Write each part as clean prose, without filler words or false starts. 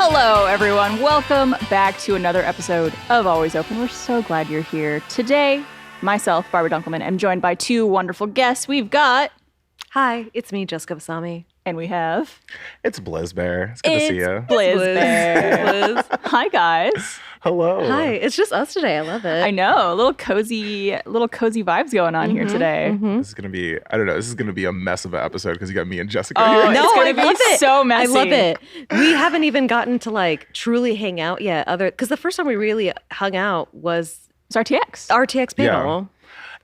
Hello, everyone. Welcome back to another episode of Always Open. We're so glad you're here. Today, myself, Barbara Dunkelman, am joined by two wonderful guests. We've got... Hi, it's me, Jessica Vasami. And we have... It's Blizzb3ar. It's good to see you. Blizzb3ar. Hi, guys. Hello. Hi, it's just us today. I love it. I know. Little cozy vibes going on here today. Mm-hmm. This is going to be, I don't know, this is going to be a mess of an episode because you got me and Jessica Oh, here. No, it's going I to be love it. so messy. I love it. We haven't even gotten to like truly hang out yet. Because the first time we really hung out was It's RTX. RTX panel.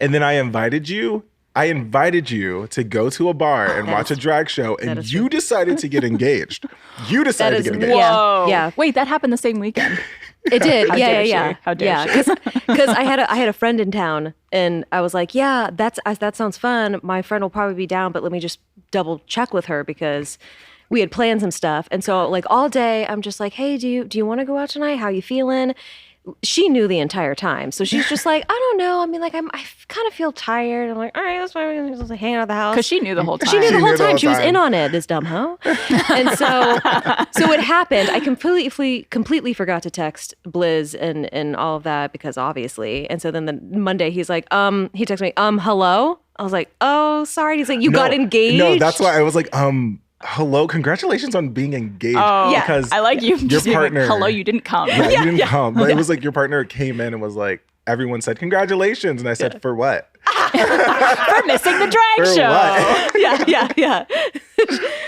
And then I invited you to go to a bar and watch a drag show, and you decided to get engaged. You decided to get engaged. Whoa. Yeah. Wait, that happened the same weekend. It did. How dare she? How dare she? Because I had a friend in town, and I was like, yeah, that sounds fun. My friend will probably be down, but let me just double check with her because we had planned some stuff. And so like all day, I'm just like, hey, do you want to go out tonight? How you feeling? She knew the entire time. So she's just like, I don't know. I mean, like, I kind of feel tired. I'm like, all right, that's fine. We're just like hang out at the house. Because she knew the whole time. She knew the whole time. She was in on it, this dumb hoe. And so it happened. I completely forgot to text Blizz and all of that because obviously. And so then the Monday he's like, he texted me, hello? I was like, oh, sorry. He's like, you got engaged? No, that's why I was like, hello, congratulations on being engaged. Oh, yeah. Because I like you. your partner. Like, hello, you didn't come. Yeah, you didn't come. But it was like your partner came in and was like, everyone said congratulations. And I said, for what? For missing the drag For show. what? Yeah.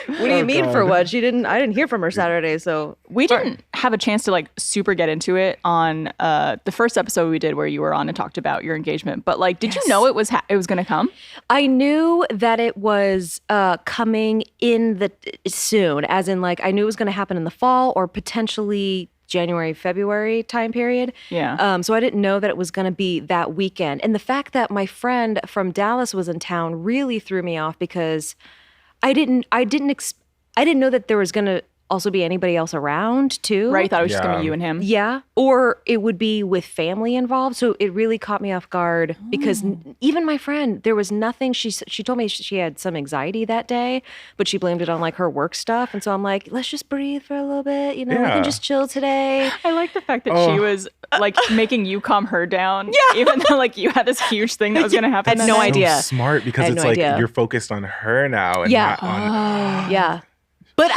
What do you mean God. for what? I didn't hear from her Saturday, so We didn't have a chance to like super get into it on the first episode we did where you were on and talked about your engagement. But like, did you know it was going to come? I knew that it was coming in soon, as in like I knew it was going to happen in the fall or potentially January, February time period. Yeah. So I didn't know that it was going to be that weekend. And the fact that my friend from Dallas was in town really threw me off because I didn't know that there was going to also be anybody else around too. Right. You thought it was just going to Yeah. be you and him. Yeah. Or it would be with family involved. So it really caught me off guard because even my friend, there was nothing. She told me she had some anxiety that day, but she blamed it on like her work stuff. And so I'm like, let's just breathe for a little bit. You know, we Yeah. can just chill today. I like the fact that she was like making you calm her down. Yeah. Even though like you had this huge thing that was going to happen. I had no that night. idea. So smart because I had it's no like idea. you're focused on her now and Yeah. not on Yeah. But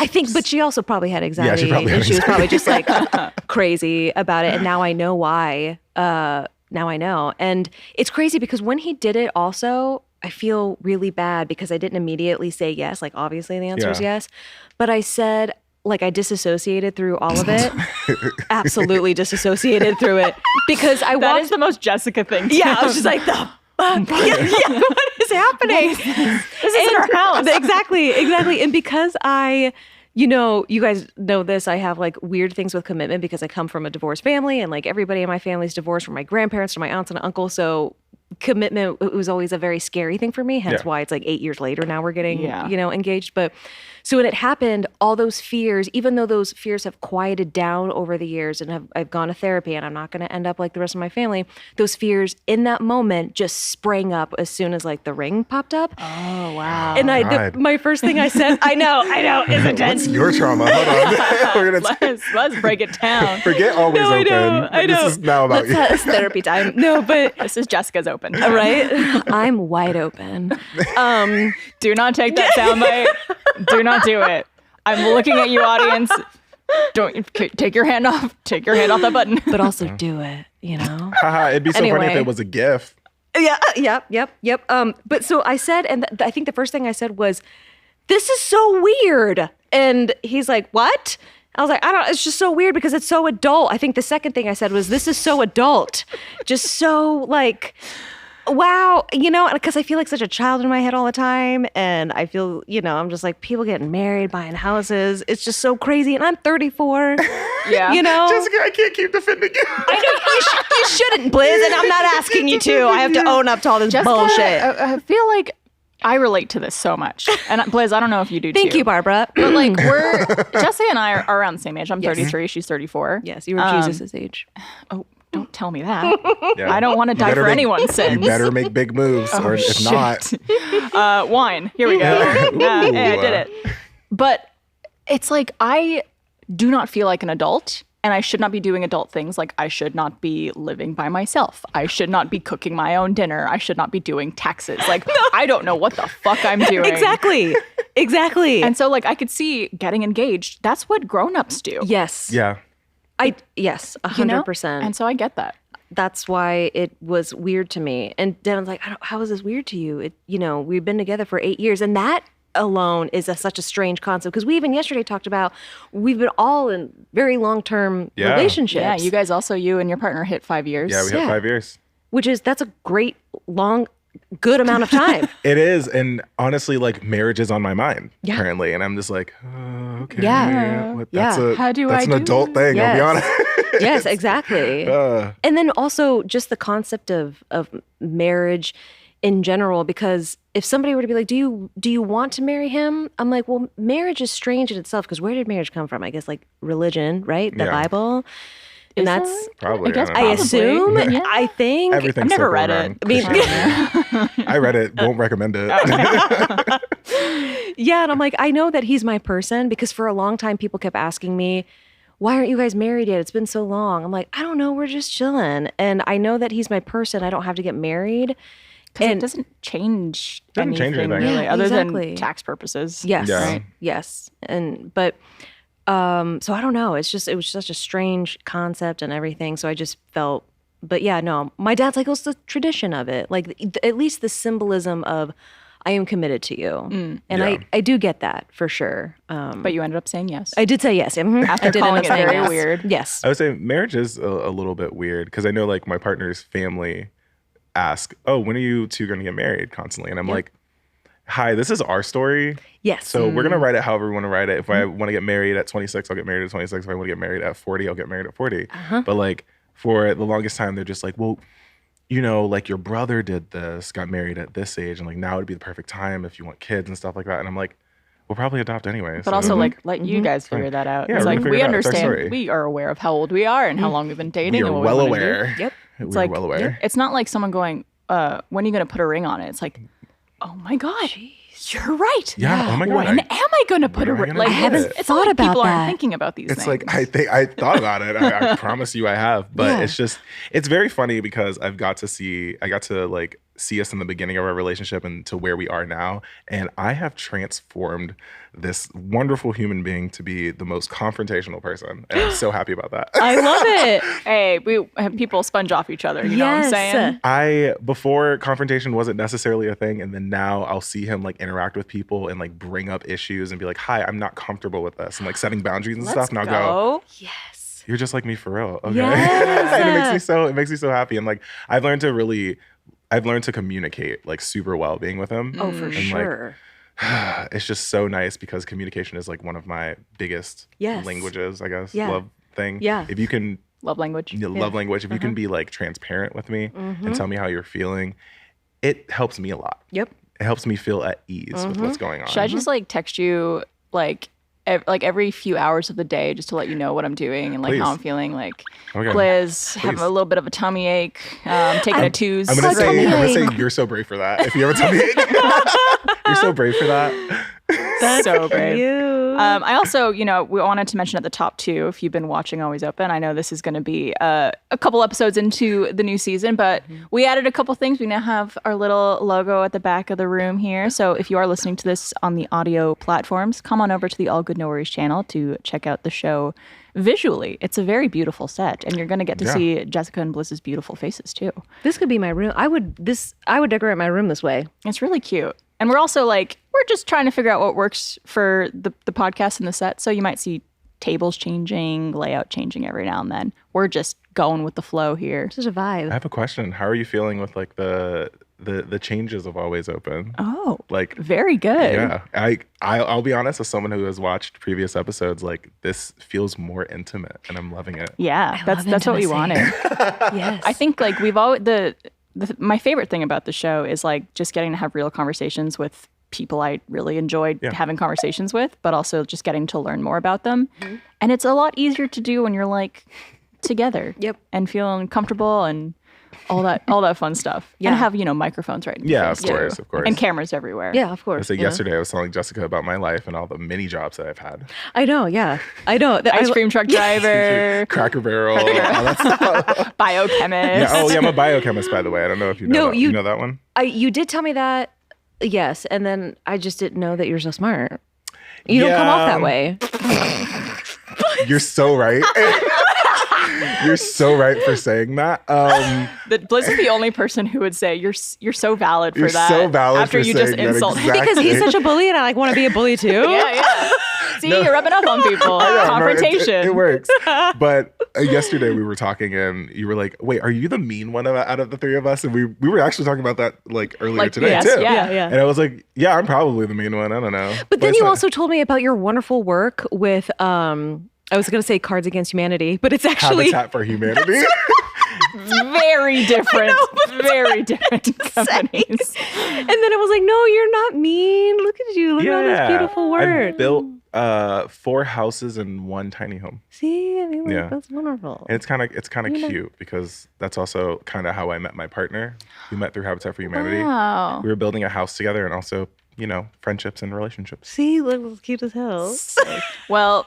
she also probably had anxiety. she probably had and she was probably anxiety. just like crazy about it. And now I know why. Now I know. And it's crazy because when he did it also, I feel really bad because I didn't immediately say yes. Like obviously the answer is Yeah. yes. But I said, like I dissiociated through all of it. Absolutely dissiociated through it. Because I That walked. is the most Jessica thing. Yeah, I was just like, what is happening? This is in our house. Exactly. And because you guys know this, I have like weird things with commitment because I come from a divorced family and like everybody in my family's divorced from my grandparents to my aunts and uncle. So commitment, it was always a very scary thing for me. Hence why it's like 8 years later now we're getting, engaged. But so when it happened, all those fears, even though those fears have quieted down over the years and I've gone to therapy and I'm not going to end up like the rest of my family, those fears in that moment just sprang up as soon as like the ring popped up. Oh, wow. And my first thing I said, I know, it's intense. What's your trauma? Hold on. Let's break it down. Forget always No, I open. know, I know. This is now about you. It's therapy time. No, but This is Jessica's open. right? I'm wide open. Do not take that soundbite. Do not do it. I'm looking at you, audience. Don't take your hand off. Take your hand off that button. But also do it, you know? Haha, it'd be so funny if Anyway. it was a GIF. Yep. But so I said, and I think the first thing I said was, this is so weird. And he's like, what? I was like, it's just so weird because it's so adult. I think the second thing I said was, this is so adult. Just so like, wow, because I feel like such a child in my head all the time. And I feel, I'm just like people getting married, buying houses. It's just so crazy. And I'm 34. Yeah. Jessica, I can't keep defending you. I know you shouldn't, Blizz, and I'm not asking you to. I have to own up to all this Jessica, bullshit. I feel like I relate to this so much. And Blizz, I don't know if you do too. Thank you, Barbara. But like Jessica and I are around the same age. I'm 33, she's 34. Yes, you were Jesus' age. Oh, don't tell me that. Yeah. I don't want to die for anyone's sins. You better make big moves, or if not. Wine. Here we go. Hey, I did it. But it's like I do not feel like an adult. And I should not be doing adult things. Like, I should not be living by myself. I should not be cooking my own dinner. I should not be doing taxes. Like, I don't know what the fuck I'm doing. Exactly. And so, like, I could see getting engaged. That's what grown-ups do. Yes. Yeah. Yes, 100%. You know? And so I get that. That's why it was weird to me. And Devin's like, how is this weird to you? We've been together for 8 years, and that alone is such a strange concept, because we even yesterday talked about we've been all in very long-term relationships. Yeah, you guys also, you and your partner hit 5 years. Yeah, we hit 5 years. That's a great, good amount of time. It is. And honestly, like, marriage is on my mind currently. And I'm just like, oh, okay. Yeah. That's an adult thing, Yes. I'll be honest. Yes, exactly. And then also just the concept of marriage in general, because if somebody were to be like, do you want to marry him? I'm like, well, marriage is strange in itself, because where did marriage come from? I guess like religion, right? The Bible. And that's probably. I assume. Yeah. I think. Everything's I've never read it. I mean, I read it. Won't recommend it. yeah, and I'm like, I know that he's my person, because for a long time people kept asking me, why aren't you guys married yet? It's been so long. I'm like, I don't know. We're just chilling. And I know that he's my person. I don't have to get married. And it doesn't change anything really, Yeah, other exactly. than tax purposes. Yes. Yeah. Right. Yes. But so I don't know. It was such a strange concept and everything. So I just felt, but yeah, no, my dad's like, it's the tradition of it. Like, at least the symbolism of, I am committed to you. And I do get that for sure. But you ended up saying yes. I did say yes. After I did calling end it up saying very yes. weird. Yes. I would say marriage is a little bit weird, because I know, like, my partner's family ask, oh, when are you two going to get married constantly? And I'm like, hi, this is our story. Yes. So we're going to write it however we want to write it. If I want to get married at 26, I'll get married at 26. If I want to get married at 40, I'll get married at 40. But like, for the longest time, they're just like, well, like, your brother did this, got married at this age, and like, now would be the perfect time if you want kids and stuff like that. And I'm like, we'll probably adopt anyway. But also, like, let you guys figure that out. Yeah, it's like, we understand. It's We are aware of how old we are and how long we've been dating. We are and what well we wanna do. aware. Yep. It's We're like, well aware. It's not like someone going, when are you going to put a ring on it? It's like, oh my God, you're right. Yeah. Oh my God. When am I going to put a ring? Like, I haven't it's thought not like about people that. aren't thinking about these It's things. like, I thought about it. I promise you I have. But it's very funny, because I got to like see us in the beginning of our relationship and to where we are now. And I have transformed this wonderful human being to be the most confrontational person. And I'm so happy about that. I love it. Hey, we have people sponge off each other. You know what I'm saying? Before, confrontation wasn't necessarily a thing. And then now I'll see him like interact with people and like bring up issues and be like, hi, I'm not comfortable with this. And like setting boundaries and stuff. And I'll go, Yes. you're just like me for real. Okay. Yes. And it makes me so happy. And like, I've learned to communicate like super well being with him. Oh, for sure. Like, it's just so nice, because communication is like one of my biggest languages, I guess. Yeah. Love thing. Yeah. If you can Love language. love language, if you can be like transparent with me and tell me how you're feeling, it helps me a lot. Yep. It helps me feel at ease with what's going on. Should I just like text you like every few hours of the day just to let you know what I'm doing and like Please. how I'm feeling? Like, Okay. Bliz, having a little bit of a tummy ache, taking a twos. I'm gonna tummy say ache. you're so brave for that. If you ever tell me you're so brave for that. That's so brave. You. I also, we wanted to mention at the top too, if you've been watching Always Open, I know this is going to be a couple episodes into the new season, but we added a couple things. We now have our little logo at the back of the room here. So if you are listening to this on the audio platforms, come on over to the All Good No Worries channel to check out the show visually. It's a very beautiful set, and you're going to get to see Jessica and Bliss's beautiful faces too. This could be my room. I would decorate my room this way. It's really cute. And we're also like, we're just trying to figure out what works for the podcast and the set. So you might see tables changing, layout changing every now and then. We're just going with the flow here. It's just a vibe. I have a question. How are you feeling with like the changes of Always Open? Oh, Like, very good. yeah. I'll be honest, as someone who has watched previous episodes, like, this feels more intimate and I'm loving it. Yeah, that's what we intimacy. wanted. Yes. I think like we've always my favorite thing about the show is like just getting to have real conversations with people I really enjoyed having conversations with, but also just getting to learn more about them. And it's a lot easier to do when you're like together. Yep. And feeling comfortable and all that fun stuff. Yeah. And have, microphones right in your Yeah, face, of course. And cameras everywhere. Yeah, of course. So yesterday I was telling Jessica about my life and all the mini jobs that I've had. I know, yeah. I know. Ice cream truck driver, Cracker Barrel, all that stuff. biochemist. Yeah, I'm a biochemist, by the way. I don't know if you know that. You know that one? You did tell me that, yes, and then I just didn't know that you're so smart. You don't come off that way. You're so right. You're so right for saying that. Blizzb is the only person who would say you're so valid for that. You're so valid after for you saying just that, insult exactly. Because he's such a bully and I want to be a bully too. Yeah. See, you're rubbing up on people. Confrontation. It works. But yesterday we were talking and you were like, wait, are you the mean one out of the three of us? And we were actually talking about that earlier today yes, too. Yeah. And I was like, yeah, I'm probably the mean one. I don't know. But then you also told me about your wonderful work with, I was going to say Cards Against Humanity, but it's actually Habitat for Humanity. Very different. Very different companies. And then I was like, no, you're not mean. Look at you. Look at all this beautiful work. I built 4 houses in one tiny home. See, I mean, that's wonderful. And it's kind of cute because that's also kind of how I met my partner. We met through Habitat for Humanity. Wow. We were building a house together and also, friendships and relationships. See, look, it's cute as hell. Well,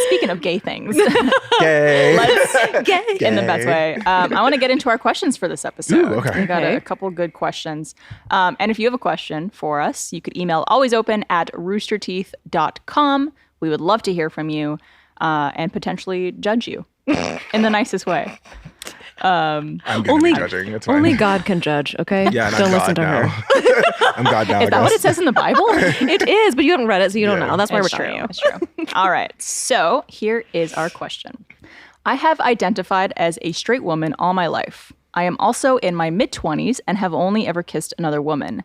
speaking of gay things, Gay. Gay. in the best way, I want to get into our questions for this episode. Ooh, okay. We got a couple good questions. And if you have a question for us, you could email alwaysopen@roosterteeth.com. We would love to hear from you and potentially judge you in the nicest way. I'm going to be judging. It's fine. Only God can judge, okay? Yeah, and Don't I'm listen God to now. her. I'm God now, Is that what it says in the Bible? It is, but you haven't read it, so you don't know. That's why we're It's telling you. It's true. All right. So here is our question. I have identified as a straight woman all my life. I am also in my mid-20s and have only ever kissed another woman.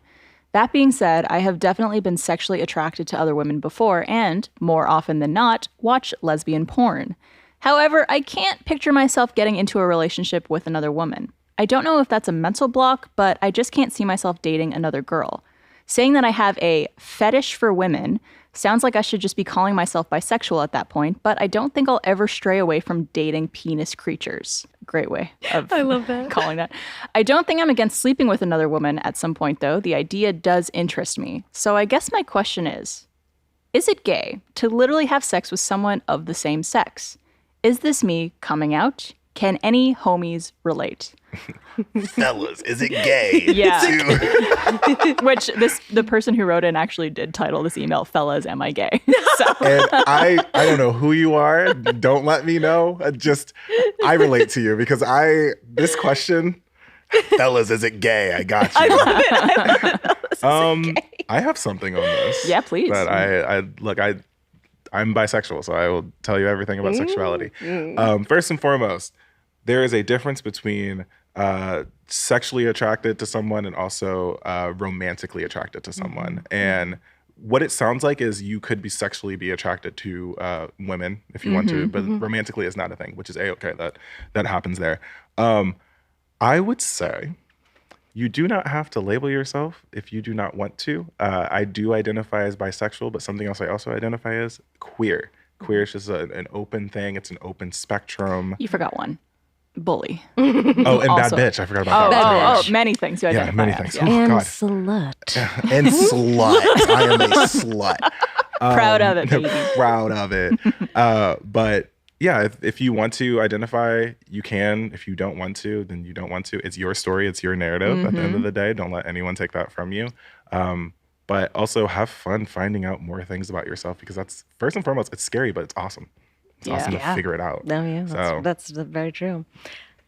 That being said, I have definitely been sexually attracted to other women before and, more often than not, watch lesbian porn. However, I can't picture myself getting into a relationship with another woman. I don't know if that's a mental block, but I just can't see myself dating another girl. Saying that I have a fetish for women sounds like I should just be calling myself bisexual at that point, but I don't think I'll ever stray away from dating penis creatures. Great way of I love that. calling that. I don't think I'm against sleeping with another woman at some point, though. The idea does interest me. So I guess my question is it gay to literally have sex with someone of the same sex? Is this me coming out? Can any homies relate? Fellas, is it gay? Yeah. Which the person who wrote in actually did title this email, Fellas, Am I Gay? So. And I don't know who you are. Don't let me know. I relate to you because this question, fellas, is it gay? I got you. I love it. I have something on this. Yeah, please. But I'm bisexual, so I will tell you everything about sexuality. First and foremost, there is a difference between sexually attracted to someone and also romantically attracted to someone. And what it sounds like is you could sexually be attracted to women if you want to, but romantically is not a thing, which is A-okay. That happens there. I would say you do not have to label yourself if you do not want to. I do identify as bisexual, but something else I also identify as queer. Queer is just an open thing. It's an open spectrum. You forgot one. Bully. Oh, and Also- bad bitch. I forgot about that. Oh, many things you identify many as, things. yeah. Oh, And God. slut. And slut. I am a slut. Proud of it, baby. Proud of it. But yeah, if you want to identify, you can. If you don't want to, then you don't want to. It's your story. It's your narrative. At the end of the day, don't let anyone take that from you. But also have fun finding out more things about yourself because that's, first and foremost, it's scary, but it's awesome. It's awesome to figure it out. No, yeah, So- that's very true.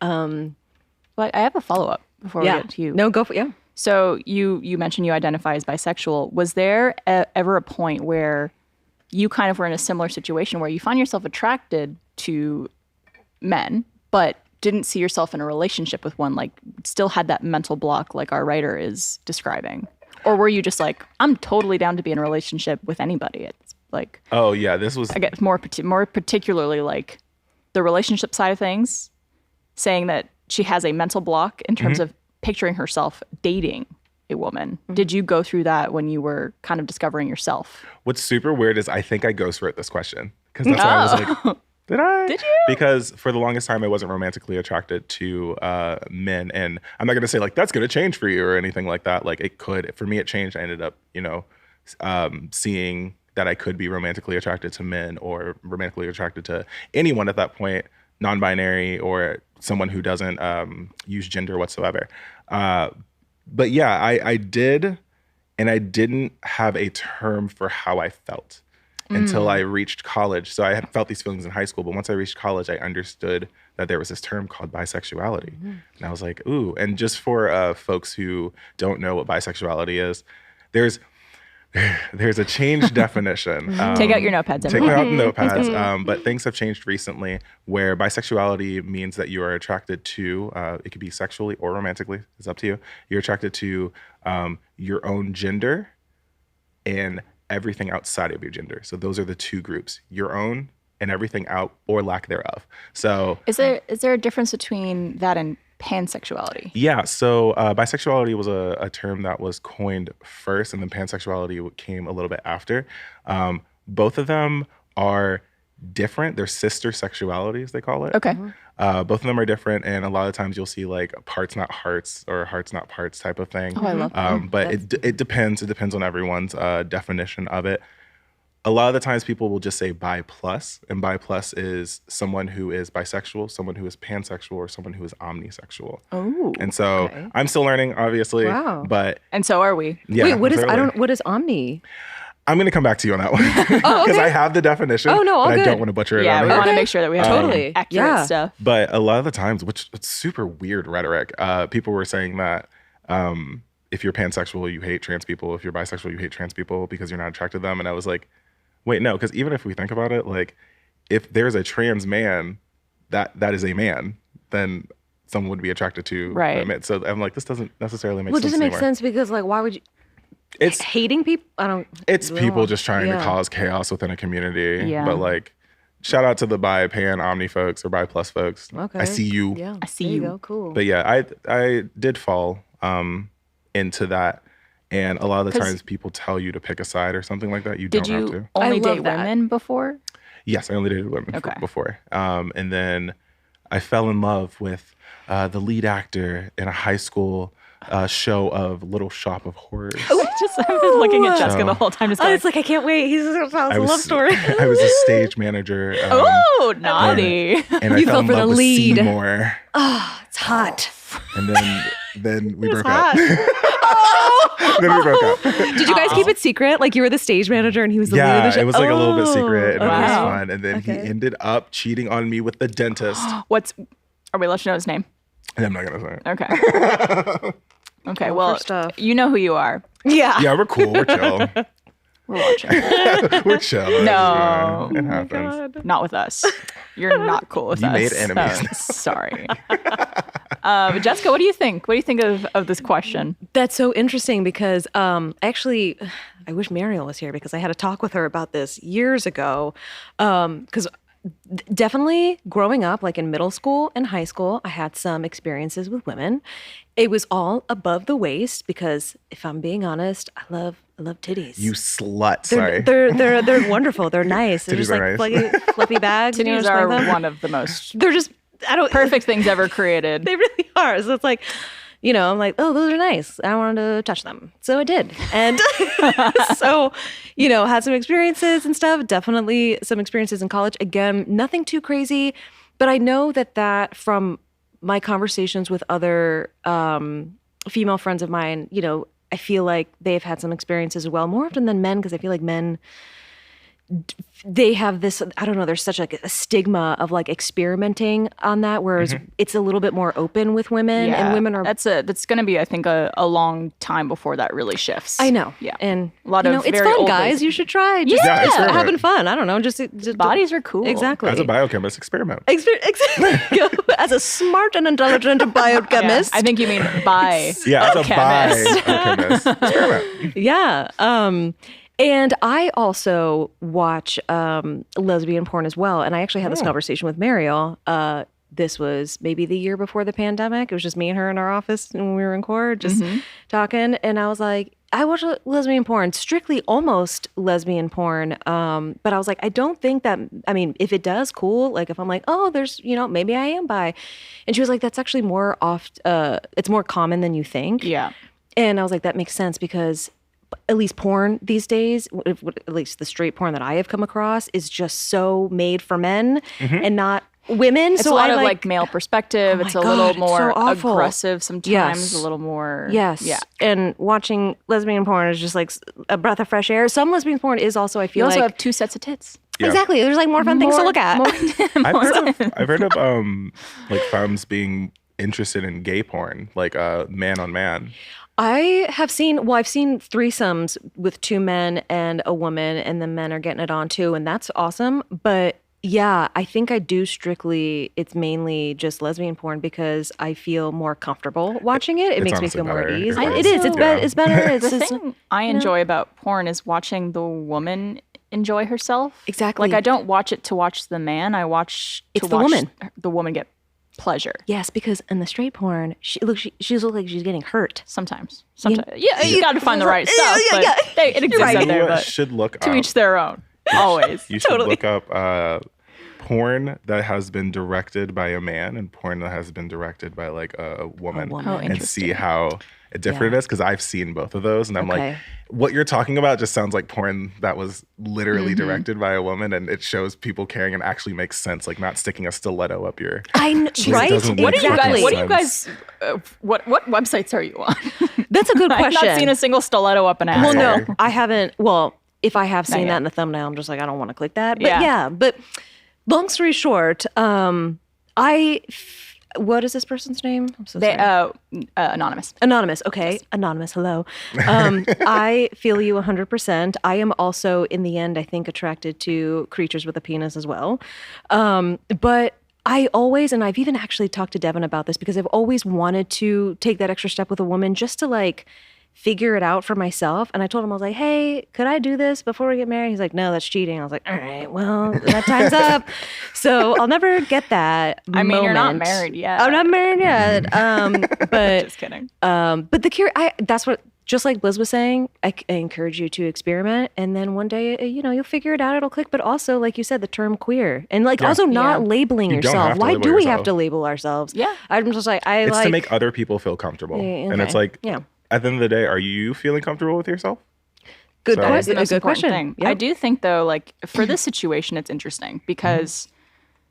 But I have a follow-up before we get to you. No, go for it. Yeah. So you mentioned you identify as bisexual. Was there ever a point where you kind of were in a similar situation where you find yourself attracted to men, but didn't see yourself in a relationship with one, like still had that mental block like our writer is describing? Or were you just like, I'm totally down to be in a relationship with anybody? It's like, Oh yeah, this was I guess more particularly like the relationship side of things, saying that she has a mental block in terms of picturing herself dating a woman. Did you go through that when you were kind of discovering yourself? What's super weird is I think I ghostwrote this question because that's why I was like, Did I? Did you? Because for the longest time, I wasn't romantically attracted to men. And I'm not going to say like, that's going to change for you or anything like that. Like it could. For me, it changed. I ended up, seeing that I could be romantically attracted to men or romantically attracted to anyone at that point, non-binary or someone who doesn't use gender whatsoever. But yeah, I did. And I didn't have a term for how I felt until I reached college. So I had felt these feelings in high school, but once I reached college, I understood that there was this term called bisexuality. And I was like, ooh. And just for folks who don't know what bisexuality is, there's a changed definition. Take out your notepads. Take out the notepads. But things have changed recently where bisexuality means that you are attracted to, it could be sexually or romantically, it's up to you. You're attracted to your own gender and everything outside of your gender. So those are the two groups, your own and everything out or lack thereof. So is there a difference between that and pansexuality? Yeah, so bisexuality was a term that was coined first, and then pansexuality came a little bit after. Both of them are different. They're sister sexualities, they call it. Okay. Both of them are different, and a lot of times you'll see like parts not hearts or hearts not parts type of thing. Oh, I love that. But it depends. It depends on everyone's definition of it. A lot of the times people will just say bi plus, and bi plus is someone who is bisexual, someone who is pansexual, or someone who is omnisexual. Oh. And so I'm still learning, obviously. Wow. But And so are we. yeah, Wait, what is clearly. what is omni? I'm going to come back to you on that one because I have the definition. Oh, no, all but I good. don't want to butcher it. Yeah, we either. want to make sure that we have Totally. accurate Yeah. stuff. But a lot of the times, which it's super weird rhetoric, people were saying that if you're pansexual, you hate trans people. If you're bisexual, you hate trans people because you're not attracted to them. And I was like, wait, no, because even if we think about it, like if there's a trans man that is a man, then someone would be attracted to Right. them. So I'm like, this doesn't necessarily make Well, sense does it make anymore. sense? Because like, why would you? It's Hating people? I don't. It's people just trying to Yeah. cause chaos within a community. Yeah. But like, shout out to the bi, pan, omni folks or bi plus folks. Okay. I see you. Yeah. I see there you. Go. Cool. But yeah, I did fall into that. And a lot of the 'Cause- times people tell you to pick a side or something like that. You Did don't have you to. only I love date that. women before? Yes, I only dated women Okay. before. And then I fell in love with the lead actor in a high school show of Little Shop of Horrors. I've been looking at Jessica So- the whole time. Just Oh, going, it's like I can't wait. He's a love story. I was a stage manager. oh, naughty. And I You fell fell in for the love with lead. Seymour. Oh, it's hot. And then we broke hot. up. Then we broke up. Did you guys keep it secret? Like you were the stage manager and he was the lead of the Yeah, show? it was like a little bit secret and it was Wow. fun. And then he ended up cheating on me with the dentist. Are we allowed to know his name? And I'm not gonna say it. Okay. Okay, well, stuff. you know who you are. Yeah. Yeah, we're cool. We're chill. We're watching. We're chill. No. It happens. Not with us. You're not cool with You us. made enemies. So, sorry. Jessica, what do you think? What do you think of this question? That's so interesting because actually, I wish Mariel was here because I had a talk with her about this years ago. Because definitely growing up, like in middle school and high school, I had some experiences with women. It was all above the waist because if I'm being honest, I love titties. You slut. Sorry. They're wonderful. They're nice. They're Titties just are like nice. fluffy bags. Titties just are like them. one of the most They're just perfect things ever created. They really are. So it's like, I'm like, oh, those are nice. I wanted to touch them. So I did. And so, had some experiences and stuff. Definitely some experiences in college. Again, nothing too crazy. But I know that from my conversations with other female friends of mine, I feel like they've had some experiences as well, more often than men, because I feel like men, they have this, I don't know, there's such like a stigma of like experimenting on that, whereas it's a little bit more open with women, and women are. That's going to be, I think, a long time before that really shifts. I know. Yeah. And a lot of it's very fun, old guys. ladies. You should try. Just Yeah, experiment. having fun. I don't know. Just Bodies are cool. Exactly. As a biochemist, experiment. Exactly. As a smart and intelligent biochemist. I think you mean bi. Yeah, as a chemist. biochemist, experiment. Yeah. And I also watch lesbian porn as well. And I actually had this conversation with Mariel. This was maybe the year before the pandemic. It was just me and her in our office when we were in court, just talking. And I was like, I watch lesbian porn, strictly almost lesbian porn. But I was like, I don't think that, I mean, if it does, cool. Like if I'm like, oh, there's, maybe I am bi. And she was like, that's actually it's more common than you think. Yeah. And I was like, that makes sense because at least porn these days, at least the straight porn that I have come across is just so made for men and not women. It's so a lot of like male perspective. It's a little more so aggressive sometimes, a little more. Yes. Yeah. And watching lesbian porn is just like a breath of fresh air. Some lesbian porn is also, I feel like. You also have 2 sets of tits. Yeah. Exactly. There's like more fun things to look at. I've heard of like femmes being interested in gay porn, like man on man. I've seen threesomes with 2 men and a woman, and the men are getting it on too, and that's awesome. But yeah, I think I do it's mainly just lesbian porn because I feel more comfortable watching it. It makes me feel more at ease. It is. It's better. The thing I enjoy about porn is watching the woman enjoy herself. Exactly. Like I don't watch it to watch the man. I watch the woman get pleasure. Yes, because in the straight porn, she looks like she's getting hurt. Sometimes. Yeah, you got to find the right stuff. But it exists out there. But should look to up. each their own. Always. You should look up porn that has been directed by a man and porn that has been directed by like a woman, and see how different it is. Because I've seen both of those, and I'm like, what you're talking about just sounds like porn that was literally directed by a woman, and it shows people caring and actually makes sense, like not sticking a stiletto up your. Right? What do you guys? What websites are you on? That's a good question. I've not seen a single stiletto up an ass. Well, no, I haven't. Well, if I have seen that in the thumbnail, I'm just like, I don't want to click that. But but long story short, what is this person's name? I'm so sorry. Anonymous. Anonymous. Okay. Yes. Anonymous. Hello. I feel you 100%. I am also, in the end, I think, attracted to creatures with a penis as well. But I always, and I've even actually talked to Devin about this because I've always wanted to take that extra step with a woman just to like figure it out for myself. And I told him, I was like, hey, could I do this before we get married? He's like, no, that's cheating. I was like, all right, well, that time's up. So I'll never get that moment. You're not married yet. I'm not married yet. But just kidding. But that's what, just like Bliz was saying, I encourage you to experiment. And then one day, you'll figure it out. It'll click. But also, like you said, the term queer. And like also not labeling yourself. Why do we have to label ourselves? Yeah. I'm just like, it's to make other people feel comfortable. Okay. And it's like, at the end of the day, are you feeling comfortable with yourself? Good question. Thing. Yep. I do think, though, like for this situation, it's interesting because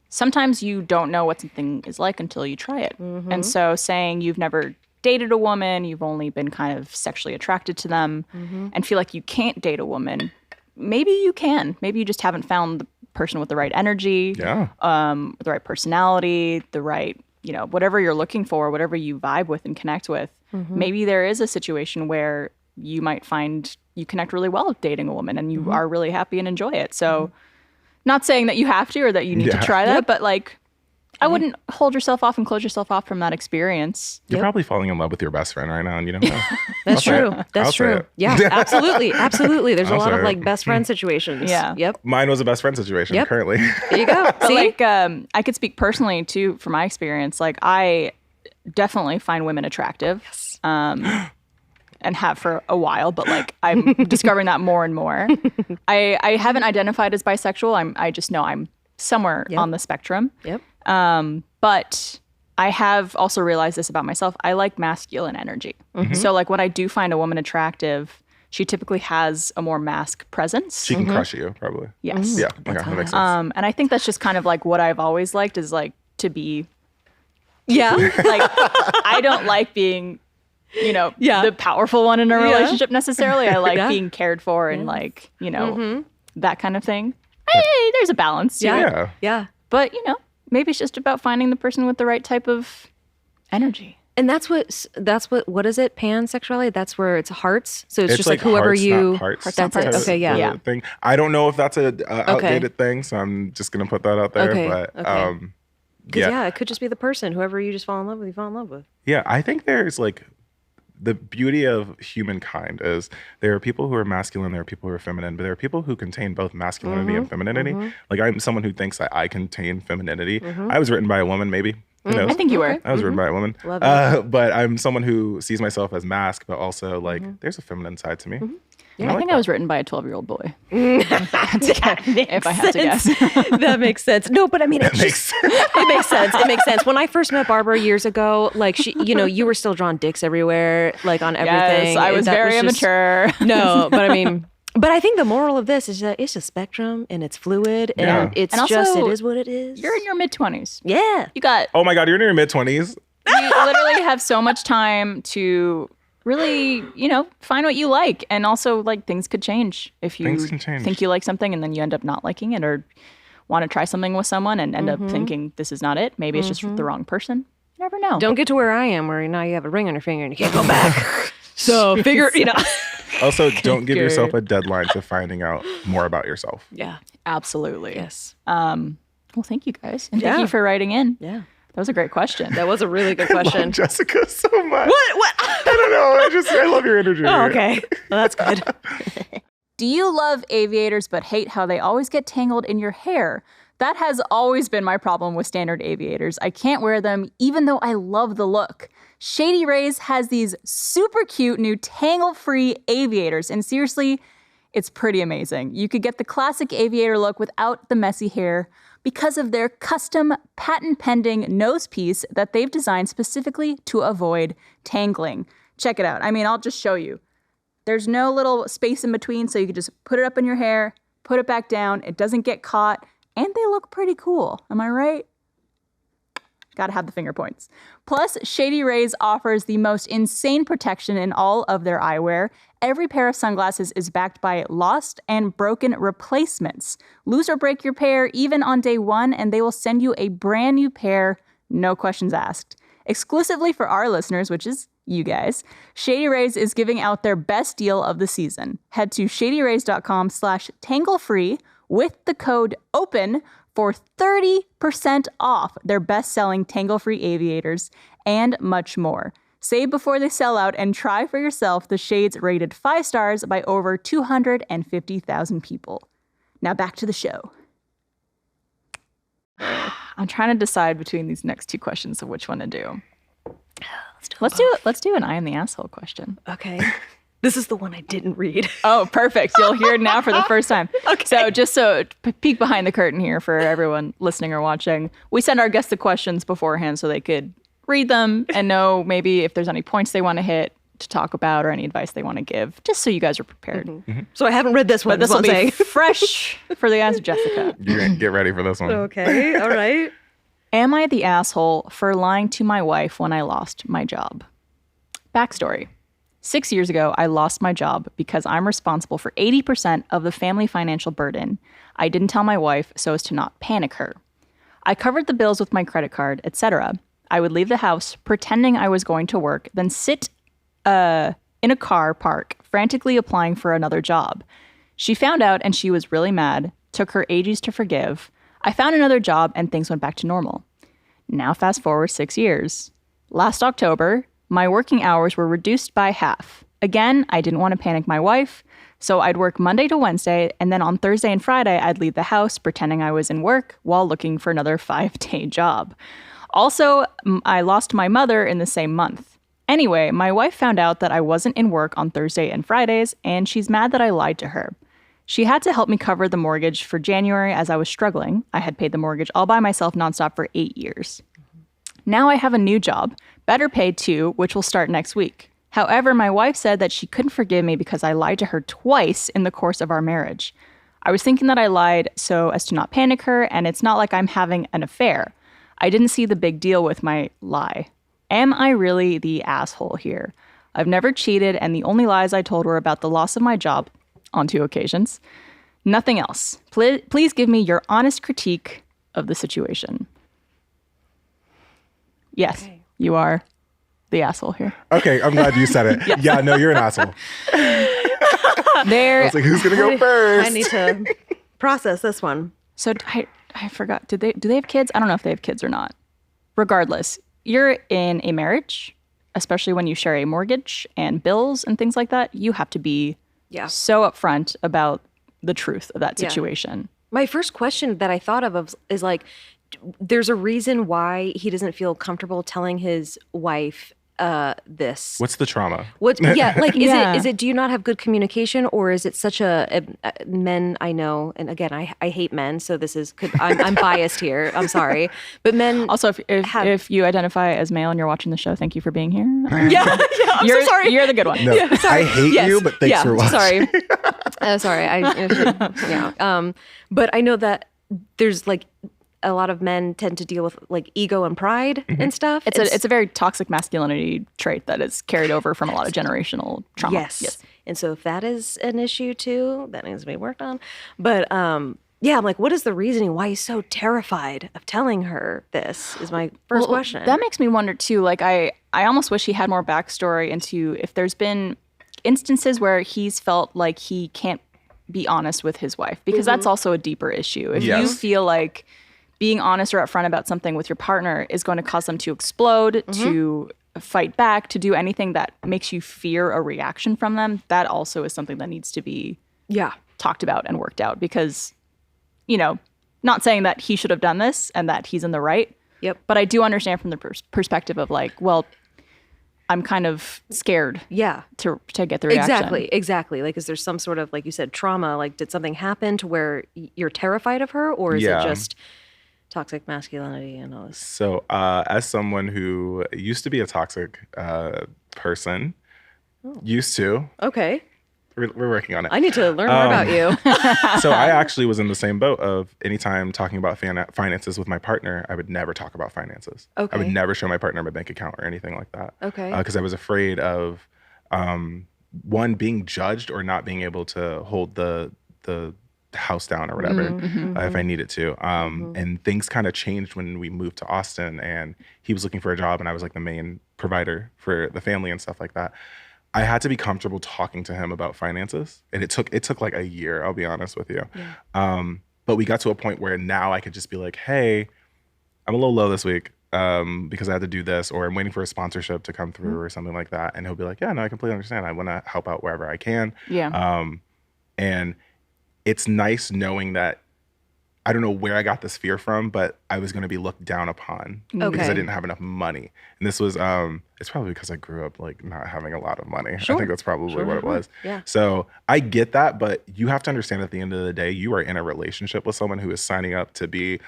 sometimes you don't know what something is like until you try it. Mm-hmm. And so saying you've never dated a woman, you've only been kind of sexually attracted to them and feel like you can't date a woman, maybe you can. Maybe you just haven't found the person with the right energy, the right personality, the right, whatever you're looking for, whatever you vibe with and connect with. Mm-hmm. Maybe there is a situation where you might find you connect really well with dating a woman and you are really happy and enjoy it. So not saying that you have to or that you need to try that, but like I wouldn't hold yourself off and close yourself off from that experience. You're probably falling in love with your best friend right now and you don't know. That's true. That's true. Yeah, absolutely. Absolutely. There's a lot of like best friend situations. Yeah. Yep. Mine was a best friend situation currently. There you go. See? Like I could speak personally too from my experience. Like I definitely find women attractive. Yes. And have for a while, but like I'm discovering that more and more. I haven't identified as bisexual. I just know I'm somewhere on the spectrum. Yep. But I have also realized this about myself. I like masculine energy. Mm-hmm. So like when I do find a woman attractive, she typically has a more masc presence. She can crush you, probably. Yes. Yeah. Okay. That makes sense. And I think that's just kind of like what I've always liked is like to be. Yeah. Like I don't like being, the powerful one in a relationship necessarily. I like being cared for and like, that kind of thing. Hey, there's a balance to it. Yeah. But, maybe it's just about finding the person with the right type of energy. And that's what is it? Pansexuality? That's where it's hearts. So it's just like whoever hearts, you. Hearts, that's it. Okay, yeah. Thing. I don't know if that's a outdated thing, so I'm just gonna put that out there. Okay. But because it could just be the person. Whoever you just fall in love with, you fall in love with. Yeah, I think there's like the beauty of humankind is there are people who are masculine, there are people who are feminine, but there are people who contain both masculinity and femininity. Like I'm someone who thinks that I contain femininity. I was written by a woman, maybe Who knows? I think you were. I was written by a woman. Love it. But I'm someone who sees myself as masc, but also like there's a feminine side to me. Yeah, I think I was written by a 12-year-old boy. If I had to guess. That makes sense. No, but I mean, it makes sense. It makes sense. When I first met Barbara years ago, like she, you were still drawing dicks everywhere, like on everything. Yes, I was very immature. No, but I mean, but I think the moral of this is that it's a spectrum and it's fluid and it's And also, just, it is what it is. You're in your mid-20s. Yeah. You got, Oh my God, you're in your mid-20s? you literally have so much time to really, find what you like. And also, like, things could change if you Things can change. think you like something and then you end up not liking it, or want to try something with someone and end up thinking this is not it. Maybe it's just the wrong person. You never know. Don't get to where I am, where now you have a ring on your finger and you can't go back. So figure, Also, don't give yourself a deadline to finding out more about yourself. Yeah. Absolutely. Yes. Well, thank you guys. And thank Yeah. you for writing in. Yeah. That was a great question. That was a really good question. Jessica so much. What? I don't know. I love your energy. Oh, okay. Well, that's good. Do you love aviators but hate how they always get tangled in your hair? That has always been my problem with standard aviators. I can't wear them even though I love the look. Shady Rays has these super cute new Tangle-free aviators, and seriously, it's pretty amazing. You could get the classic aviator look without the messy hair because of their custom patent-pending nose piece that they've designed specifically to avoid tangling. Check it out. I mean, I'll just show you. There's no little space in between, so you can just put it up in your hair, put it back down. It doesn't get caught, and they look pretty cool. Am I right? Gotta have the finger points. Plus, Shady Rays offers the most insane protection in all of their eyewear. Every pair of sunglasses is backed by lost and broken replacements. Lose or break your pair even on day one, and they will send you a brand new pair, no questions asked. Exclusively for our listeners, which is you guys, Shady Rays is giving out their best deal of the season. Head to shadyrays.com/tanglefree with the code OPEN for 30% off their best-selling Tangle-free aviators and much more. Save before they sell out and try for yourself the shades rated 5 stars by over 250,000 people. Now back to the show. I'm trying to decide between these next two questions of which one to do. Let's do an I am the asshole question. Okay. This is the one I didn't read. Oh, perfect. You'll hear it now for the first time. Okay. So peek behind the curtain here for everyone listening or watching. We send our guests the questions beforehand so they could read them and know maybe if there's any points they want to hit to talk about or any advice they want to give, just so you guys are prepared. So I haven't read this one. But this will be fresh for the eyes of Jessica. You're gonna get ready for this one. Okay. All right. Am I the asshole for lying to my wife when I lost my job? Backstory. 6 years ago, I lost my job because I'm responsible for 80% of the family financial burden. I didn't tell my wife so as to not panic her. I covered the bills with my credit card, etc. I would leave the house pretending I was going to work, then sit in a car park, frantically applying for another job. She found out and she was really mad, took her ages to forgive. I found another job and things went back to normal. Now fast forward 6 years. Last October, my working hours were reduced by half. Again, I didn't want to panic my wife, so I'd work Monday to Wednesday, and then on Thursday and Friday, I'd leave the house pretending I was in work while looking for another 5-day job. Also, I lost my mother in the same month. Anyway, my wife found out that I wasn't in work on Thursday and Fridays, and she's mad that I lied to her. She had to help me cover the mortgage for January as I was struggling. I had paid the mortgage all by myself nonstop for 8 years. Now I have a new job, better paid too, which will start next week. However, my wife said that she couldn't forgive me because I lied to her twice in the course of our marriage. I was thinking that I lied so as to not panic her, and it's not like I'm having an affair. I didn't see the big deal with my lie. Am I really the asshole here? I've never cheated, and the only lies I told were about the loss of my job on 2 occasions. Nothing else. Please give me your honest critique of the situation. Yes, okay. You are the asshole here. Okay, I'm glad you said it. Yes. Yeah, no, you're an asshole. I was like, who's gonna go first? I need to process this one. So I forgot. Do they have kids? I don't know if they have kids or not. Regardless, you're in a marriage, especially when you share a mortgage and bills and things like that. You have to be so upfront about the truth of that situation. My first question that I thought of is like, there's a reason why he doesn't feel comfortable telling his wife this. What's the trauma? What? Yeah, like Yeah. is it? Do you not have good communication, or is it such a men? I know, and again, I hate men, so this is I'm biased here. I'm sorry, but men Also, if you identify as male and you're watching the show, thank you for being here. yeah, I'm you're, so sorry. You're the good one. No, I hate you, but thanks for watching. Sorry, sorry. Yeah. But I know that there's like a lot of men tend to deal with like ego and pride and stuff. It's a very toxic masculinity trait that is carried over from a lot of generational trauma. Yes. And so if that is an issue too, that needs to be worked on. But yeah, I'm like, what is the reasoning why he's so terrified of telling her this is my first question. That makes me wonder too. Like I almost wish he had more backstory into if there's been instances where he's felt like he can't be honest with his wife, because that's also a deeper issue. If you feel like being honest or upfront about something with your partner is going to cause them to explode, to fight back, to do anything that makes you fear a reaction from them, that also is something that needs to be talked about and worked out. Because, you know, not saying that he should have done this and that he's in the right, but I do understand from the perspective of like, well, I'm kind of scared to get the reaction. Exactly. Like, is there some sort of, like you said, trauma? Like, did something happen to where you're terrified of her, or is it just toxic masculinity and all this? So as someone who used to be a toxic person, Okay. We're working on it. I need to learn more about you. So I actually was in the same boat of anytime talking about finances with my partner, I would never talk about finances. Okay. I would never show my partner my bank account or anything like that. Okay. Because I was afraid of, one, being judged or not being able to hold the house down or whatever if I needed to. And things kind of changed when we moved to Austin, and he was looking for a job and I was like the main provider for the family and stuff like that. I had to be comfortable talking to him about finances, and it took like a year, I'll be honest with you. But we got to a point where now I could just be like, hey, I'm a little low this week because I had to do this, or I'm waiting for a sponsorship to come through or something like that. And he'll be like, yeah, no, I completely understand. I want to help out wherever I can. And it's nice knowing that I don't know where I got this fear from, but I was going to be looked down upon because I didn't have enough money. And this was, it's probably because I grew up like not having a lot of money. I think that's probably what it was. So I get that, but you have to understand at the end of the day, you are in a relationship with someone who is signing up to be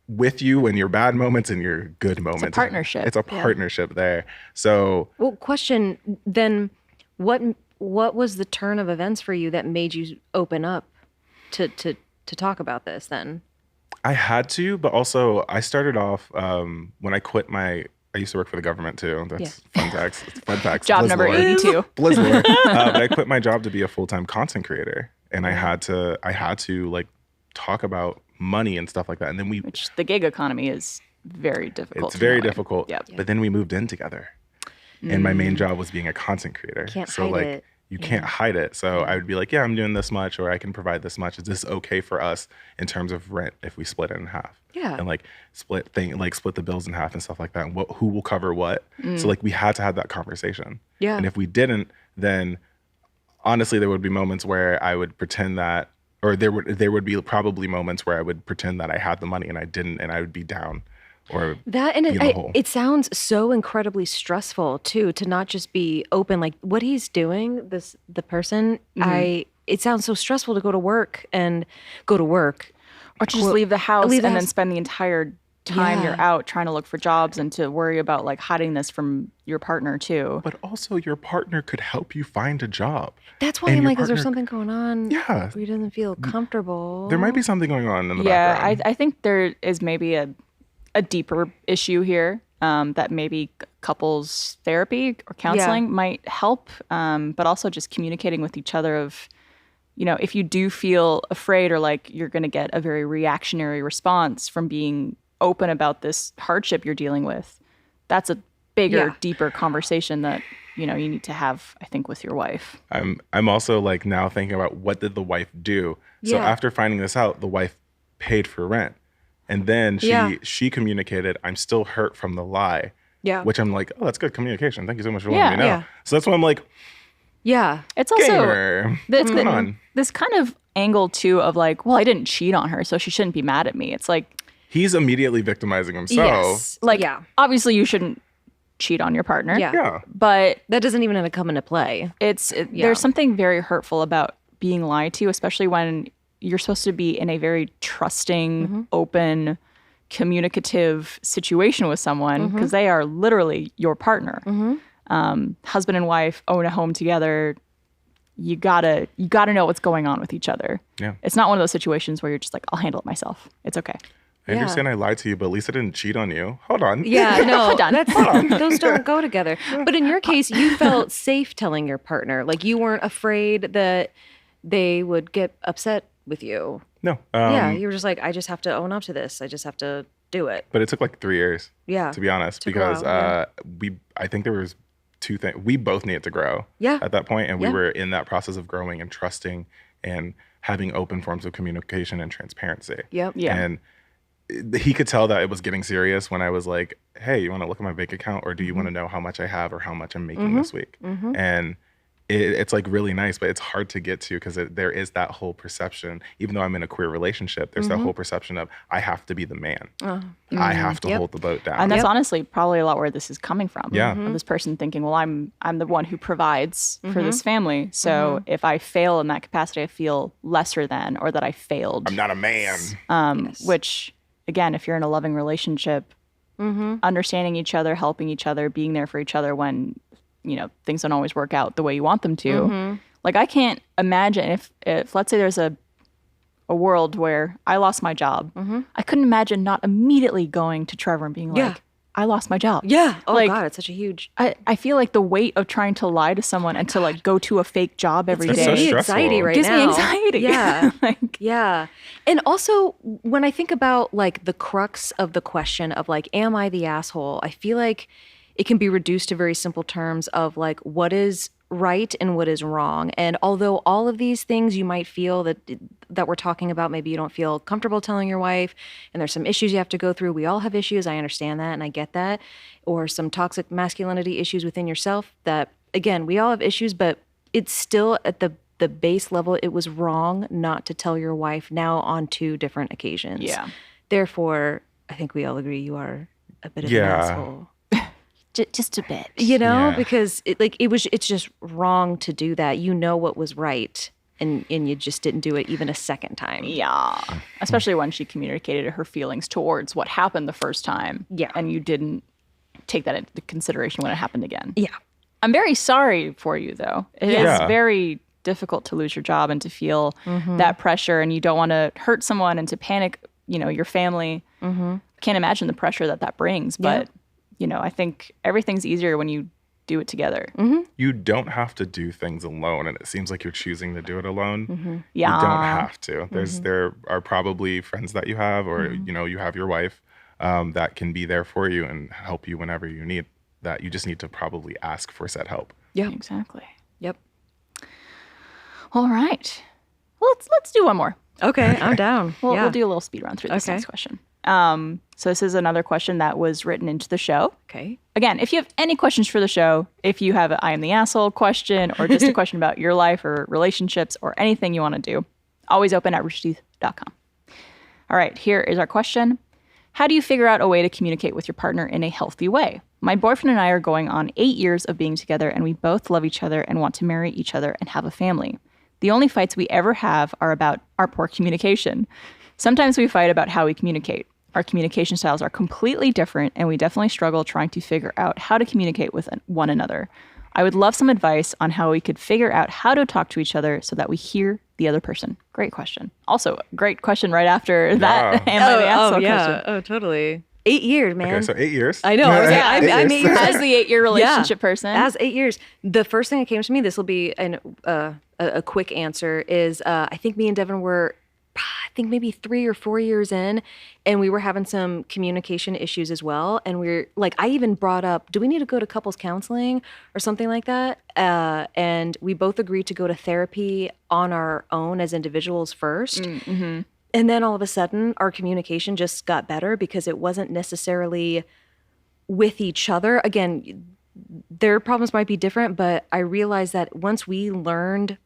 with you in your bad moments and your good moments. It's a partnership. It's a partnership there. So, well, question then, what was the turn of events for you that made you open up to talk about this then? I had to, but also I started off when I quit I used to work for the government too. That's fun facts. Job number 82. Blizzb3ar. But I quit my job to be a full-time content creator, and I had to like talk about money and stuff like that. And then which the gig economy is very difficult. It's very difficult. But then we moved in together, and my main job was being a content creator. Can't so hide like it. you can't hide it. So I would be like, yeah, I'm doing this much, or I can provide this much. Is this okay for us in terms of rent if we split it in half? And like split the bills in half and stuff like that. And who will cover what? So like we had to have that conversation. And if we didn't, then honestly, there would be moments where I would pretend that, or there would be probably moments where I would pretend that I had the money and I didn't, and I would be down. Or that, and it sounds so incredibly stressful too, to not just be open. Like what he's doing, the person, it sounds so stressful to go to work, or to just leave the house and then spend the entire time you're out trying to look for jobs, and to worry about like hiding this from your partner too. But also your partner could help you find a job. That's why I'm like, is there something going on? Yeah. Where he doesn't feel comfortable? There might be something going on in the background. I think there is maybe a deeper issue here that maybe couples therapy or counseling might help, but also just communicating with each other of, you know, if you do feel afraid or like you're going to get a very reactionary response from being open about this hardship you're dealing with, that's a bigger, deeper conversation that, you know, you need to have, I think, with your wife. I'm also like now thinking about, what did the wife do? So after finding this out, the wife paid for rent. And then she communicated, I'm still hurt from the lie. Which I'm like, oh, that's good communication. Thank you so much for letting me know. So that's why I'm like, it's also gamer, what's going on? This kind of angle too of like, well, I didn't cheat on her, so she shouldn't be mad at me. It's like, he's immediately victimizing himself. Yes. Like, yeah. obviously you shouldn't cheat on your partner. Yeah. Yeah. But That doesn't even come into play. there's something very hurtful about being lied to, especially when you're supposed to be in a very trusting, open, communicative situation with someone, because they are literally your partner. Husband and wife own a home together. You gotta know what's going on with each other. Yeah. It's not one of those situations where you're just like, I'll handle it myself. It's okay. I understand I lied to you, but at least I didn't cheat on you. Hold on. Yeah, no, Hold those don't go together. But in your case, you felt safe telling your partner. Like you weren't afraid that they would get upset with you. No. Yeah, you were just like, I just have to own up to this. I just have to do it. But it took like 3 years. Yeah. To be honest, Took a because while, I think there was 2 things. We both needed to grow. Yeah. At that point, and we Yeah. were in that process of growing and trusting and having open forms of communication and transparency. Yep. Yeah. And he could tell that it was getting serious when I was like, hey, you want to look at my bank account, or do you want to know how much I have or how much I'm making this week? And it's like really nice, but it's hard to get to because there is that whole perception. Even though I'm in a queer relationship, there's that whole perception of I have to be the man. I have to hold the boat down. And that's honestly probably a lot where this is coming from. Yeah. Of this person thinking, well, I'm the one who provides for this family. So if I fail in that capacity, I feel lesser than, or that I failed. I'm not a man. Which, again, if you're in a loving relationship, understanding each other, helping each other, being there for each other when, things don't always work out the way you want them to. Like, I can't imagine if let's say there's a world where I lost my job, I couldn't imagine not immediately going to Trevor and being like, I lost my job. Yeah. Oh, Like, God, it's such a huge... I feel like the weight of trying to lie to someone and to like go to a fake job every It's day so gives me stressful. anxiety right gives now. me anxiety. Yeah. Like, Yeah. And also, when I think about like the crux of the question of like, am I the asshole? I feel like it can be reduced to very simple terms of like, what is right and what is wrong. And although all of these things you might feel that we're talking about, maybe you don't feel comfortable telling your wife, and there's some issues you have to go through. We all have issues. I understand that and I get that. Or some toxic masculinity issues within yourself that, again, we all have issues, but it's still at the base level, it was wrong not to tell your wife now on 2 different occasions. Yeah. Therefore, I think we all agree you are a bit of an Yeah. asshole. just a bit. Yeah. Because it's just wrong to do that. You know what was right, and you just didn't do it even a second time. Yeah. Especially when she communicated her feelings towards what happened the first time. Yeah. And you didn't take that into consideration when it happened again. Yeah. I'm very sorry for you, though. It is Yeah. very difficult to lose your job and to feel that pressure, and you don't want to hurt someone and to panic, your family. Can't imagine the pressure that brings, but, I think everything's easier when you do it together. You don't have to do things alone, and it seems like you're choosing to do it alone. Yeah. You don't have to. There are probably friends that you have, or you have your wife that can be there for you and help you whenever you need that. You just need to probably ask for said help. Yeah. Exactly. Yep. All right. Well, let's do one more. Okay, I'm down. We'll do a little speed run through this Okay. next question. So this is another question that was written into the show. Okay. Again, if you have any questions for the show, if you have an I am the asshole question, or just a question about your life or relationships or anything you want to do, always open at roosterteeth.com. All right, here is our question. How do you figure out a way to communicate with your partner in a healthy way? My boyfriend and I are going on 8 years of being together, and we both love each other and want to marry each other and have a family. The only fights we ever have are about our poor communication. Sometimes we fight about how we communicate. Our communication styles are completely different, and we definitely struggle trying to figure out how to communicate with one another. I would love some advice on how we could figure out how to talk to each other so that we hear the other person. Great question. Also, great question right after that. Am I the asshole question? Oh, totally. 8 years, man. Okay, so 8 years. I know. I was like, I'm 8 years. As the 8-year relationship person. As 8 years. The first thing that came to me, this will be a quick answer, is I think me and Devin were, maybe 3 or 4 years in, and we were having some communication issues as well. And we're like, I even brought up, do we need to go to couples counseling or something like that? And we both agreed to go to therapy on our own as individuals first. And then all of a sudden, our communication just got better because it wasn't necessarily with each other. Again, their problems might be different, but I realized that once we learned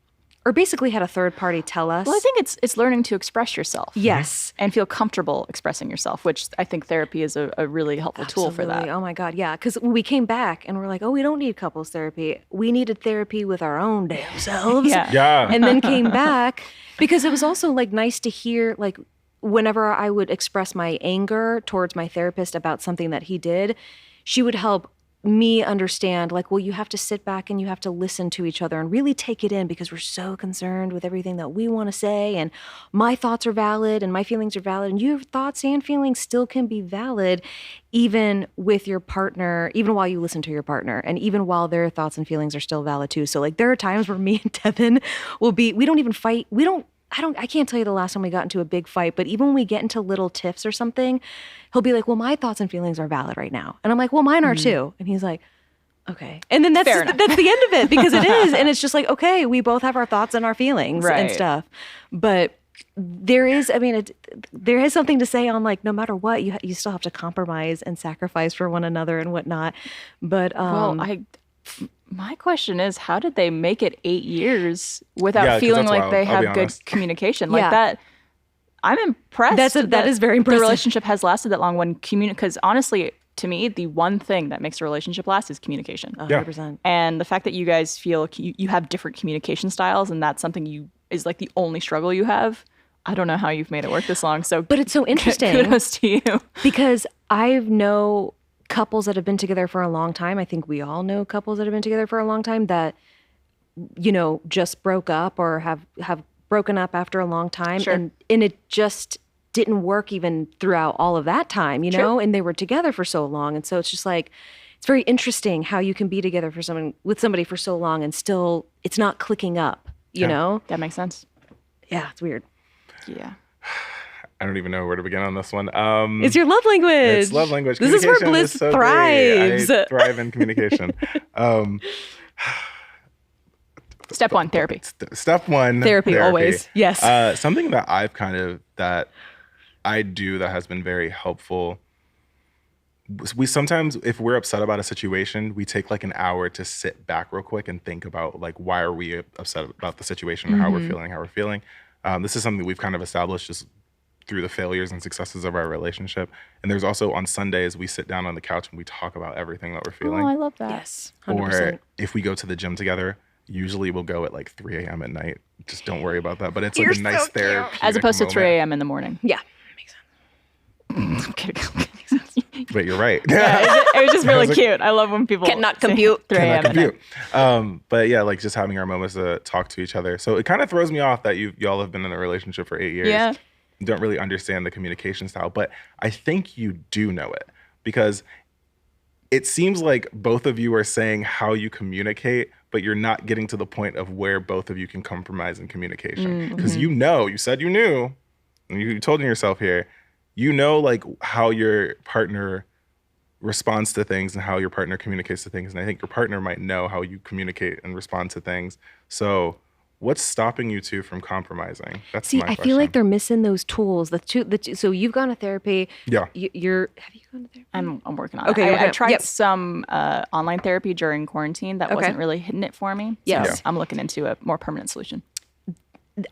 or basically had a third party tell us. Well, I think it's learning to express yourself. Yes. And feel comfortable expressing yourself, which I think therapy is a really helpful tool for that. Oh my God, yeah. Because we came back and we're like, oh, we don't need couples therapy. We needed therapy with our own damn selves. Yeah. And then came back because it was also like nice to hear, like, whenever I would express my anger towards my therapist about something that he did, she would help me understand, like, well, you have to sit back and you have to listen to each other and really take it in because we're so concerned with everything that we want to say, and my thoughts are valid and my feelings are valid, and your thoughts and feelings still can be valid even with your partner, even while you listen to your partner, and even while their thoughts and feelings are still valid too. So like there are times where me and Devin we don't even fight. I can't tell you the last time we got into a big fight, but even when we get into little tiffs or something, he'll be like, well, my thoughts and feelings are valid right now. And I'm like, well, mine are too. And he's like, okay. And then that's the end of it, because it is. And it's just like, okay, we both have our thoughts and our feelings and stuff. But there is something to say on, like, no matter what, you still have to compromise and sacrifice for one another and whatnot. But my question is, how did they make it 8 years without feeling like they have good communication? Like that, I'm impressed. That is very impressive. The relationship has lasted that long because honestly, to me, the one thing that makes a relationship last is communication. 100%. And the fact that you guys feel you have different communication styles, and that's something is like the only struggle you have. I don't know how you've made it work this long. But it's so interesting. Kudos to you. Because I know couples that have been together for a long time. I think we all know couples that have been together for a long time that, just broke up or have broken up after a long time. Sure. And it just didn't work even throughout all of that time, and they were together for so long. And so it's just like, it's very interesting how you can be together with somebody for so long and still it's not clicking up, you know? That makes sense. Yeah, it's weird. Yeah. I don't even know where to begin on this one. It's your love language. It's love language. This is where Bliss thrives. I thrive in communication. Step one, therapy. Step one, therapy. Always. Yes. Something that that I do that has been very helpful. We sometimes, if we're upset about a situation, we take like an hour to sit back real quick and think about, like, why are we upset about the situation or how we're feeling. This is something we've kind of established just through the failures and successes of our relationship. And there's also on Sundays, we sit down on the couch and we talk about everything that we're feeling. Oh, I love that. Yes, 100%. Or if we go to the gym together, usually we'll go at like 3 a.m. at night. Just don't worry about that. But it's like a nice therapy. As opposed to 3 a.m. in the morning. Yeah. Makes sense. I'm kidding. But you're right. Yeah, it was just really cute. I love when people cannot compute. 3 a.m. at night. But yeah, like just having our moments to talk to each other. So it kind of throws me off that y'all have been in a relationship for 8 years. Yeah. You don't really understand the communication style, but I think you do know it, because it seems like both of you are saying how you communicate, but you're not getting to the point of where both of you can compromise in communication. Because you said you knew, and you told yourself here, like how your partner responds to things and how your partner communicates to things. And I think your partner might know how you communicate and respond to things. So what's stopping you two from compromising? That's my question. I feel like they're missing those tools. So you've gone to therapy. Yeah. Have you gone to therapy? I'm working on it. I tried some online therapy during quarantine that wasn't really hitting it for me. Yes. So I'm looking into a more permanent solution.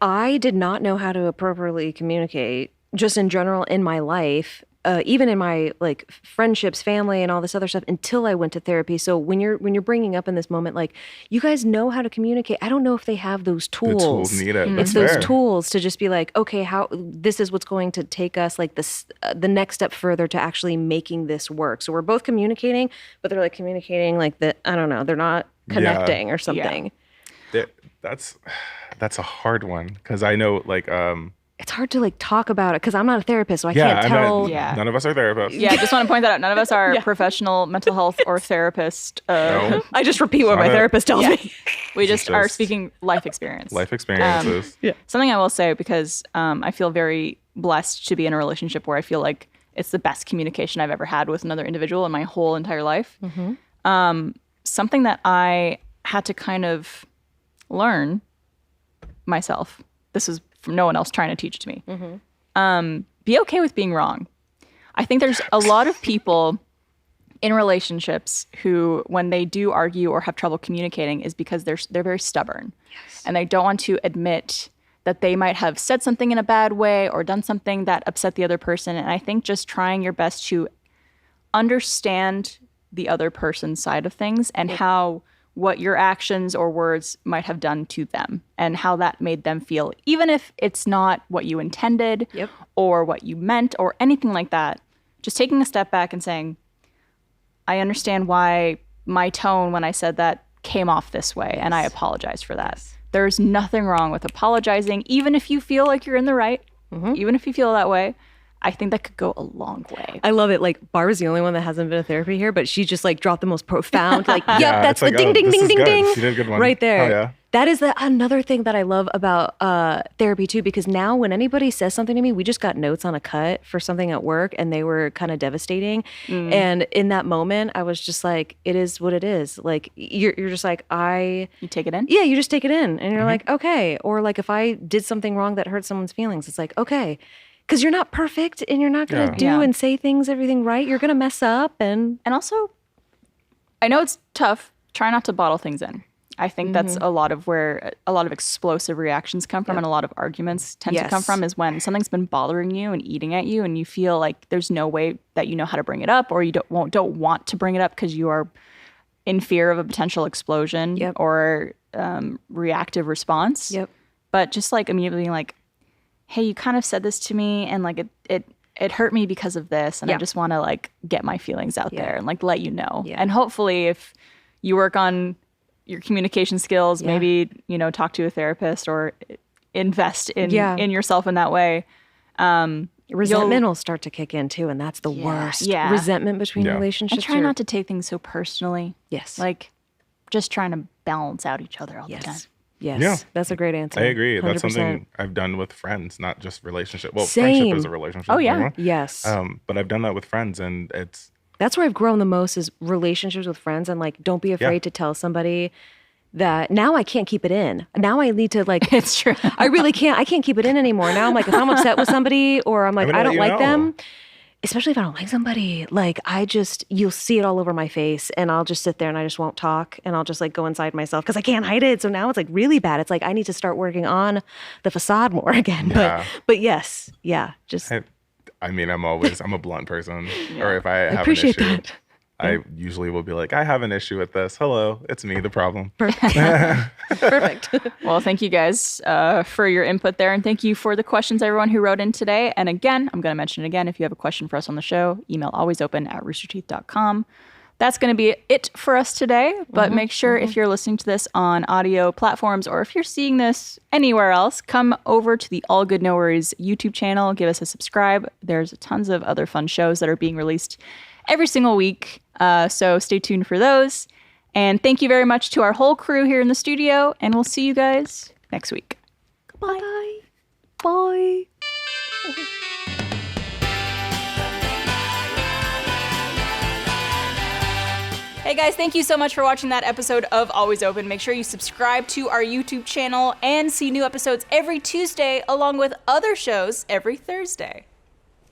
I did not know how to appropriately communicate just in general in my life, even in my like friendships, family, and all this other stuff until I went to therapy. So when you're bringing up in this moment, like, you guys know how to communicate. I don't know if they have those tools. The tools needed. It's those tools to just be like, okay, this is what's going to take us like this, the next step further to actually making this work. So we're both communicating, but they're like communicating like I don't know, they're not connecting or something. Yeah. That's a hard one, because I know like it's hard to like talk about it because I'm not a therapist, so I can't tell. None of us are therapists. Yeah, I just want to point that out. None of us are professional mental health or therapist. No. I just repeat what my therapist tells me. We just are speaking life experience. Life experiences. Something I will say, because I feel very blessed to be in a relationship where I feel like it's the best communication I've ever had with another individual in my whole entire life. Something that I had to kind of learn myself. This is from no one else trying to teach it to me. Be okay with being wrong. I think there's a lot of people in relationships who, when they do argue or have trouble communicating, is because they're very stubborn. Yes. And they don't want to admit that they might have said something in a bad way or done something that upset the other person. And I think just trying your best to understand the other person's side of things and how what your actions or words might have done to them and how that made them feel, even if it's not what you intended or what you meant or anything like that. Just taking a step back and saying, I understand why my tone when I said that came off this way, and I apologize for that. Yes. There's nothing wrong with apologizing, even if you feel like you're in the right, even if you feel that way. I think that could go a long way. I love it. Like, Barbara's the only one that hasn't been to therapy here, but she just like dropped the most profound, like, yep, that's the ding, ding, ding, ding, ding. She did a good one. Right there. Oh, yeah. That is another thing that I love about therapy too, because now when anybody says something to me, we just got notes on a cut for something at work and they were kind of devastating. And in that moment, I was just like, it is what it is. Like, you're just like, you take it in? Yeah, you just take it in. And you're like, okay. Or like if I did something wrong that hurt someone's feelings, it's like, okay. Because you're not perfect and you're not going to do and say everything right. You're going to mess up. And also, I know it's tough. Try not to bottle things in. I think that's a lot of where a lot of explosive reactions come from and a lot of arguments tend to come from is when something's been bothering you and eating at you and you feel like there's no way that you know how to bring it up or you don't want to bring it up because you are in fear of a potential explosion or reactive response. But just like immediately being like, hey, you kind of said this to me and like it hurt me because of this and I just want to like get my feelings out there and like let you know. And hopefully if you work on your communication skills, maybe, you know, talk to a therapist or invest in yourself in that way. Resentment will start to kick in too, and that's the worst. Resentment between relationships. And try not to take things so personally. Yes. Like just trying to balance out each other all the time. Yes, yeah. That's a great answer. I agree. 100%. That's something I've done with friends, not just relationship. Well, friendship is a relationship. Oh, yeah. Yes. But I've done that with friends, and that's where I've grown the most is relationships with friends, and like, don't be afraid to tell somebody that now I can't keep it in. Now I need to like, it's true. I really can't. I can't keep it in anymore. Now I'm like, if I'm upset with somebody or I'm like, I don't like them. Especially if I don't like somebody, like you'll see it all over my face and I'll just sit there and I just won't talk and I'll just like go inside myself because I can't hide it. So now it's like really bad. It's like I need to start working on the facade more again. But yes, just. I mean, I'm a blunt person. Or if I have an issue, that. I usually will be like, I have an issue with this. Hello, it's me, the problem. Perfect. Well, thank you guys for your input there. And thank you for the questions, everyone who wrote in today. And again, I'm going to mention it again. If you have a question for us on the show, email alwaysopen@roosterteeth.com. That's going to be it for us today. But make sure if you're listening to this on audio platforms or if you're seeing this anywhere else, come over to the All Good No Worries YouTube channel. Give us a subscribe. There's tons of other fun shows that are being released every single week. So stay tuned for those. And thank you very much to our whole crew here in the studio. And we'll see you guys next week. Goodbye. Bye. Hey guys, thank you so much for watching that episode of Always Open. Make sure you subscribe to our YouTube channel and see new episodes every Tuesday along with other shows every Thursday.